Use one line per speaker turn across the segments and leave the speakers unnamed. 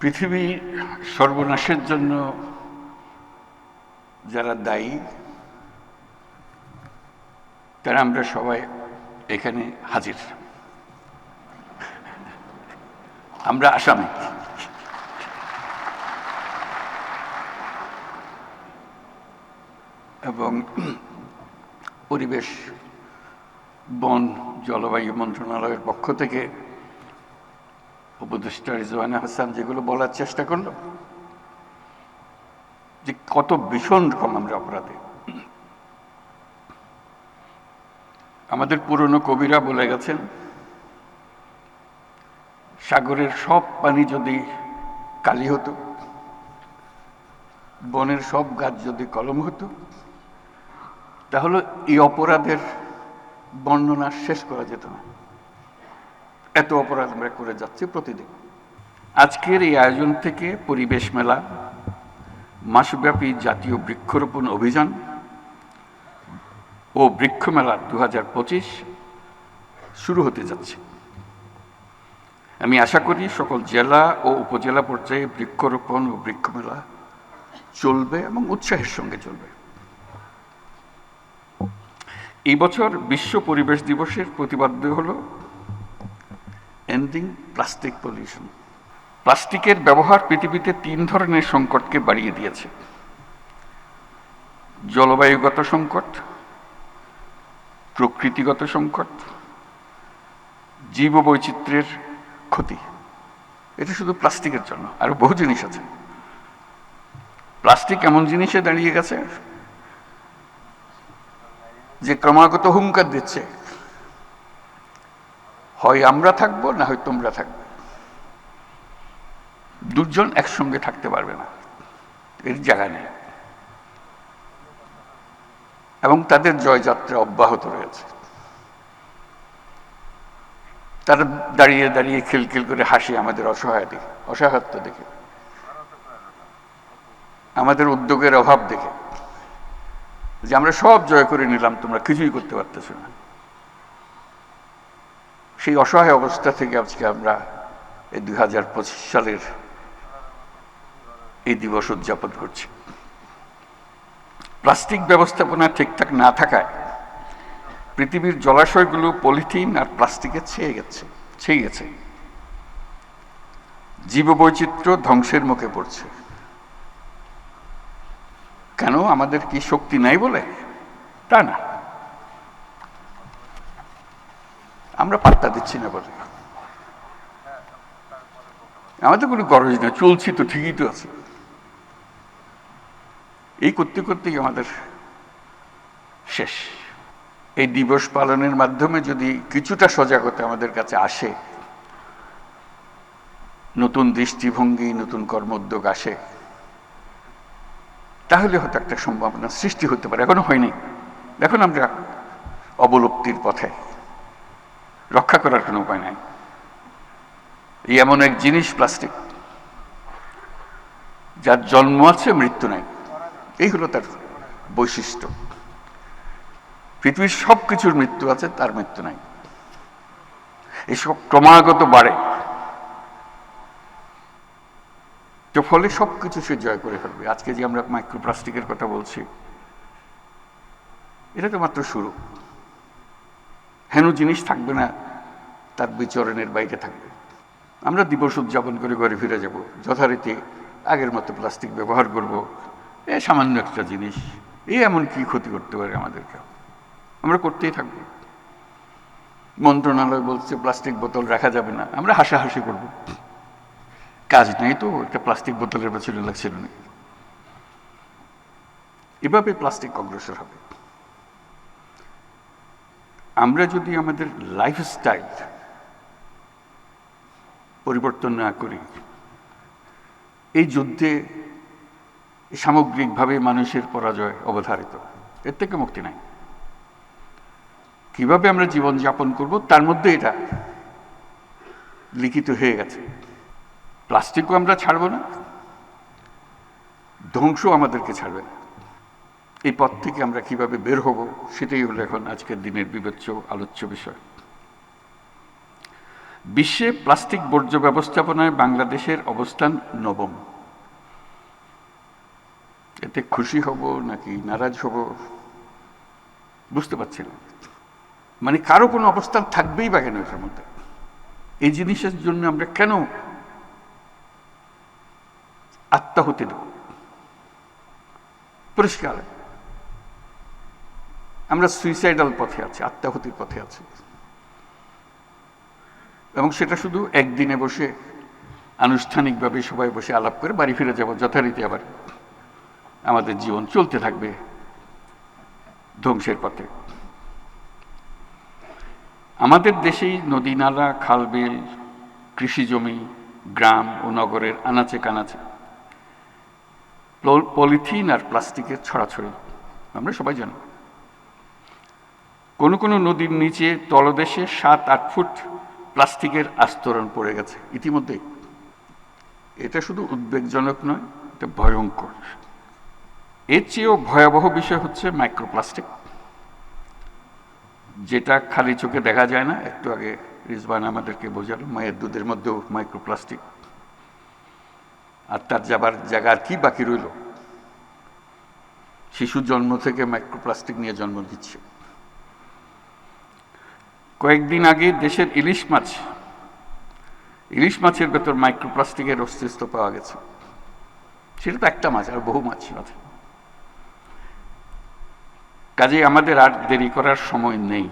পৃথিবীর সর্বনাশের জন্য যারা দায়ী তারা আমরা সবাই এখানে হাজির। আমরা আসামি। এবং পরিবেশ, বন, জলবায়ু মন্ত্রণালয়ের পক্ষ থেকে উপদেষ্টা রিজওয়ানা হাসান যেগুলো বলার চেষ্টা করল যে কত ভীষণ রকম আমরা অপরাধী। আমাদের পুরনো কবিরা বলে গেছেন, সাগরের সব পানি যদি কালি হতো, বনের সব গাছ যদি কলম হতো, তাহলে এই অপরাধের বর্ণনা শেষ করা যেত না। এত অপরাধ আমরা করে যাচ্ছি প্রতিদিন। আজকের এই আয়োজন থেকে পরিবেশ মেলা, মাসব্যাপী জাতীয় বৃক্ষরোপণ অভিযান ও বৃক্ষ মেলা 2025 শুরু হতে যাচ্ছে। আমি আশা করি সকল জেলা ও উপজেলা পর্যায়ে বৃক্ষরোপণ ও বৃক্ষ মেলা চলবে এবং উৎসাহের সঙ্গে চলবে। এই বছর বিশ্ব পরিবেশ দিবসের প্রতিপাদ্য হল এন্ডিং প্লাস্টিক পলিউশন। প্লাস্টিকের ব্যবহার পৃথিবীতে 3 ধরনের সংকটকে বাড়িয়ে দিয়েছে: জলবায়ুগত সংকট, প্রকৃতিগত সংকট, জীববৈচিত্র্যের ক্ষতি। এটা শুধু প্লাস্টিকের জন্য, আরো বহু জিনিস আছে। প্লাস্টিক এমন জিনিসে দাঁড়িয়ে গেছে যে ক্রমাগত হুঙ্কার দিচ্ছে, হয় আমরা থাকবো না হয় তোমরা থাকবে। দুজন একসঙ্গে থাকতে পারবে না, এর জায়গা নেই। এবং তাদের জয়যাত্রা অব্যাহত রয়েছে। তারা দাঁড়িয়ে দাঁড়িয়ে খিলখিল করে হাসি আমাদের অসহায়ত্ব দেখে, আমাদের উদ্যোগের অভাব দেখে, যে আমরা সব জয় করে নিলাম, তোমরা কিছুই করতে পারতেছ না। সেই অসহায় অবস্থা থেকে আজকে আমরা এই 2025 সালের এই দিবস উদযাপন করছি। প্লাস্টিক ব্যবস্থাপনা ঠিকঠাক না থাকায় পৃথিবীর জলাশয়গুলো পলিথিন আর প্লাস্টিকে ছেয়ে গেছে। জীববৈচিত্র্য ধ্বংসের মুখে পড়ছে। কেন? আমাদের কি শক্তি নাই বলে? তা না, আমরা পাত্তা দিচ্ছি না বলে। আমাদের কোনো গরজ নেই, চলছি তো, ঠিকই তো আছে। এই করতে করতেই আমাদের শেষ। এই দিবস পালনের মাধ্যমে যদি কিছুটা সজাগতা আমাদের কাছে আসে, নতুন দৃষ্টিভঙ্গি, নতুন কর্মোদ্যোগ আসে, তাহলে হয়তো একটা সম্ভাবনা সৃষ্টি হতে পারে। এখনো হয়নি। এখন আমরা অবলুপ্তির পথে, রক্ষা করার কোনো উপায় নাই। এই এমন এক জিনিস প্লাস্টিক, যার জন্ম আছে, মৃত্যু নাই। এই হলো তার বৈশিষ্ট্য। পৃথিবীর সব কিছুর মৃত্যু আছে, তার মৃত্যু নাই। এসব ক্রমাগত বাড়ে, যে ফলে সবকিছু সে জয় করে ফেলবে। আজকে যে আমরা মাইক্রোপ্লাস্টিকের কথা বলছি, এটা তো মাত্র শুরু। হেন জিনিস থাকবে না, তার বিচরণের বাইরে থাকবে। আমরা দিবস উদযাপন করে ঘরে ফিরে যাব, যথারীতি আগের মতো প্লাস্টিক ব্যবহার করব। এ সামান্য একটা জিনিস, এমন কি ক্ষতি করতে পারে আমাদেরকে? আমরা করতেই থাকব। মন্ত্রণালয় বলছে প্লাস্টিক বোতল রাখা যাবে না, আমরা হাসাহাসি করব। কাজ নেই তো, একটা প্লাস্টিক বোতলের পেছনে লাগছিল না। এভাবে প্লাস্টিক অগ্রসর হবে। আমরা যদি আমাদের লাইফস্টাইল পরিবর্তন না করি, এই যুদ্ধে সামগ্রিকভাবে মানুষের পরাজয় অবধারিত। এর থেকে মুক্তি নাই। কিভাবে আমরা জীবন যাপন করব, তার মধ্যে এটা লিখিত হয়ে গেছে। প্লাস্টিকও আমরা ছাড়ব না, ধ্বংস আমাদেরকে ছাড়বে না। এই পথ থেকে আমরা কিভাবে বের হব, সেটাই হলো এখন আজকের দিনের বিবেচ্য আলোচ্য বিষয়। বিশ্বে প্লাস্টিক বর্জ্য ব্যবস্থাপনায় বাংলাদেশের অবস্থান নবম। এতে খুশি হব নাকি নারাজ হব বুঝতে পারছি না। মানে কারো কোনো অবস্থান থাকবেই বা কেন এটার মধ্যে? এই জিনিসের জন্য আমরা কেন আত্মাহুতি দেব? পরিষ্কার আমরা সুইসাইডাল পথে আছি, আত্মাহুতির পথে আছি। এবং সেটা শুধু একদিনে বসে আনুষ্ঠানিকভাবে সবাই বসে আলাপ করে বাড়ি ফিরে যাব যথারীতি, আবার আমাদের জীবন চলতে থাকবে ধ্বংসের পথে। আমাদের দেশেই নদী নালা, খালবিল, কৃষি জমি, গ্রাম ও নগরের আনাচে কানাচে পলিথিন আর প্লাস্টিকের ছড়াছড়ি আমরা সবাই জানি। কোনো কোনো নদীর নিচে তলদেশে 7-8 ফুট প্লাস্টিকের আস্তরণ পড়ে গেছে ইতিমধ্যে। এটা শুধু উদ্বেগজনক নয়, এটা ভয়ঙ্কর। এর চেয়েও ভয়াবহ বিষয় হচ্ছে মাইক্রোপ্লাস্টিক, যেটা খালি চোখে দেখা যায় না। একটু আগে রিজওয়ান আমাদেরকে বোঝালো মায়ের দুধের মধ্যেও মাইক্রোপ্লাস্টিক। আর তার যাবার জায়গা আর কি বাকি রইল? শিশু জন্ম থেকে মাইক্রোপ্লাস্টিক নিয়ে জন্ম দিচ্ছে। কয়েকদিন আগে দেশের ইলিশ মাছের ভেতর মাইক্রোপ্লাস্টিকের অস্তিত্ব পাওয়া গেছে। সেটা তো একটা মাছ, আর বহু মাছ আছে। কাজেই আমাদের আর দেরি করার সময় নেই।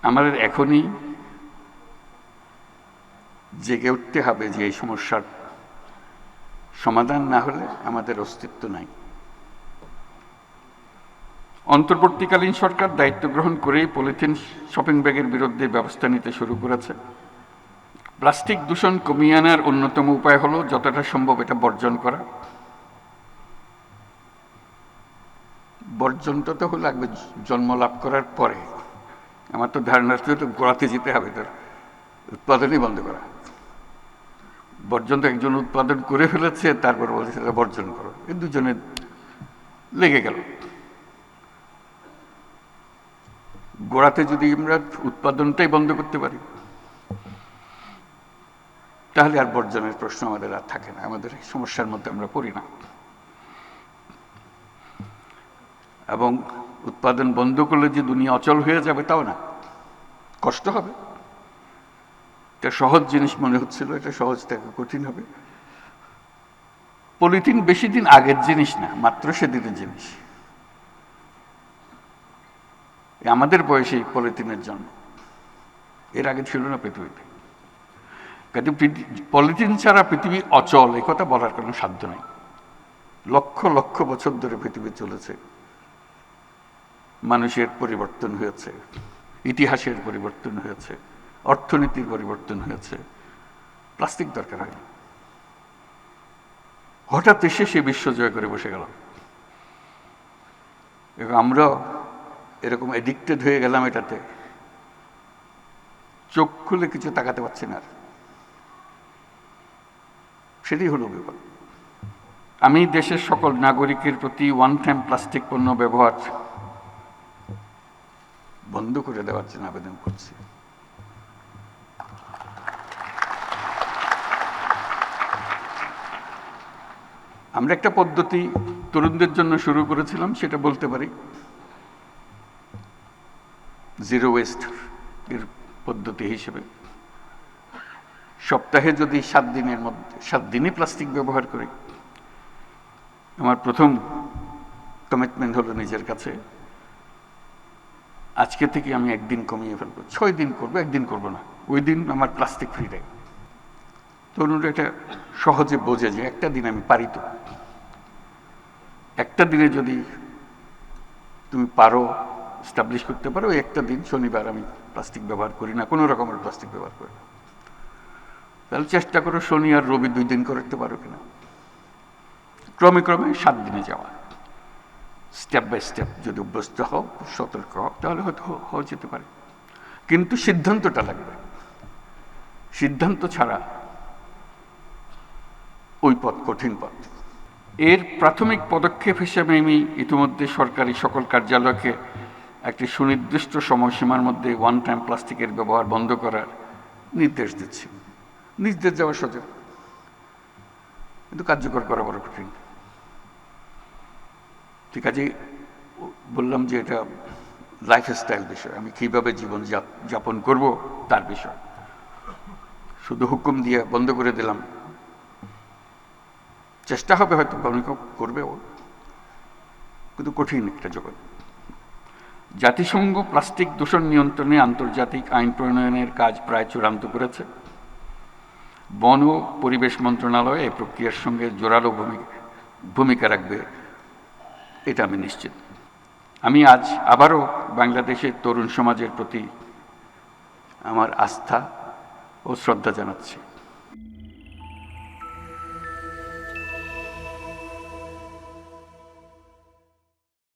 আমাদের এখনই জেগে উঠতে হবে যে এই সমস্যার সমাধান না হলে আমাদের অস্তিত্ব নাই। অন্তর্বর্তীকালীন সরকার দায়িত্ব গ্রহণ করেই পলিথিন শপিং ব্যাগের বিরুদ্ধে ব্যবস্থা নিতে শুরু করেছে। প্লাস্টিক দূষণ কমিয়ে আনার অন্যতম উপায় হলো যতটা সম্ভব এটা বর্জন করা। বর্জনটা তো লাগবে জন্ম লাভ করার পরে। আমার তো ধারণা তো গোড়াতে যেতে হবে, তার উৎপাদনই বন্ধ করা। বর্জন তো একজন উৎপাদন করে ফেলেছে, তারপর বলছে সেটা বর্জন করো, এই দুজনে লেগে গেল। গোড়াতে যদি আমরা উৎপাদনটাই বন্ধ করতে পারি তাহলে আর বর্জনের প্রশ্ন আমাদের আর থাকে না, আমাদের এই সমস্যার মধ্যে আমরা পড়ি না। এবং উৎপাদন বন্ধ করলে যে দুনিয়া অচল হয়ে যাবে তাও না, কষ্ট হবে। এটা সহজ জিনিস মনে হচ্ছিল, এটা সহজ থেকে কঠিন হবে। পলিথিন বেশি দিন আগের জিনিস না, মাত্র সেদিনের জিনিস। আমাদের বয়সে পলিথিনের জন্ম, এর আগে ছিল না পৃথিবীতে। কিন্তু পলিথিন ছাড়া পৃথিবী অচল এ কথা বলার কোনো সাধ্য নেই। লক্ষ লক্ষ বছর ধরে পৃথিবী চলেছে, মানুষের পরিবর্তন হয়েছে, ইতিহাসের পরিবর্তন হয়েছে, অর্থনীতির পরিবর্তন হয়েছে। প্লাস্টিক দরকার হয়। হঠাৎ এসে সে বিশ্ব জয় করে বসে গেল এবং আমরা এরকম এডিক্টেড হয়ে গেলাম এটাতে, চোখ খুলে কিছু তাকাতে পারছি না। সেটাই হলো ব্যাপার। আমি দেশের সকল নাগরিকের প্রতি ওয়ান টাইম প্লাস্টিক পণ্য ব্যবহার বন্ধ করে দেওয়ার জন্য আবেদন করছি। আমরা একটা পদ্ধতি তরুণদের জন্য শুরু করেছিলাম, সেটা বলতে পারি জিরো ওয়েস্ট এর পদ্ধতি হিসেবে। সপ্তাহে যদি 7 দিনের মধ্যে 7 দিনই প্লাস্টিক ব্যবহার করি, আমার প্রথম কমিটমেন্ট হলো নিজের কাছে, আজকে থেকে আমি 1 দিন কমিয়ে ফেলবো। 6 দিন করবো, 1 দিন করবো না। ওই দিন আমার প্লাস্টিক ফ্রি ডে। তরুণরা এটা সহজে বোঝে যে একটা দিন আমি পারি। তো একটা দিনে যদি তুমি পারো এস্টাবলিশ করতে পারো, ওই একটা দিন শনিবার আমি প্লাস্টিক ব্যবহার করি না, কোনো রকমের প্লাস্টিক ব্যবহার করি না। তাহলে চেষ্টা করো শনি আর রবি 2 দিন করতে পারো কিনা। ক্রমে ক্রমে 7 দিনে যাওয়া, স্টেপ বাই স্টেপ যদি অভ্যস্ত হও, সতর্ক হও, তাহলে হয়তো হওয়া যেতে পারে। কিন্তু সিদ্ধান্তটা লাগবে। সিদ্ধান্ত ছাড়া ওই পথ কঠিন পথ। এর প্রাথমিক পদক্ষেপ হিসেবে আমি ইতিমধ্যে সরকারি সকল কার্যালয়কে একটি সুনির্দিষ্ট সময়সীমার মধ্যে ওয়ান টাইম প্লাস্টিকের ব্যবহার বন্ধ করার নির্দেশ দিচ্ছি। নির্দেশ দেওয়া সোজা, কিন্তু কার্যকর করা বড় কঠিন। ঠিক আছে, বললাম যে এটা লাইফস্টাইল বিষয়, আমি কিভাবে জীবন যাপন করব তার বিষয়। শুধু হুকুম দিয়ে বন্ধ করে দিলাম, চেষ্টা হবে হয়তো অনেক করবেও, কিন্তু কঠিন একটা জগৎ। জাতিসংঘ প্লাস্টিক দূষণ নিয়ন্ত্রণে আন্তর্জাতিক আইন প্রণয়নের কাজ প্রায় চূড়ান্ত করেছে। বন ও পরিবেশ মন্ত্রণালয় এই প্রক্রিয়ার সঙ্গে জোরালো ভূমিকা রাখবে, এটা আমি নিশ্চিত। আমি আজ আবারও বাংলাদেশের তরুণ সমাজের প্রতি আমার আস্থা ও শ্রদ্ধা জানাচ্ছি।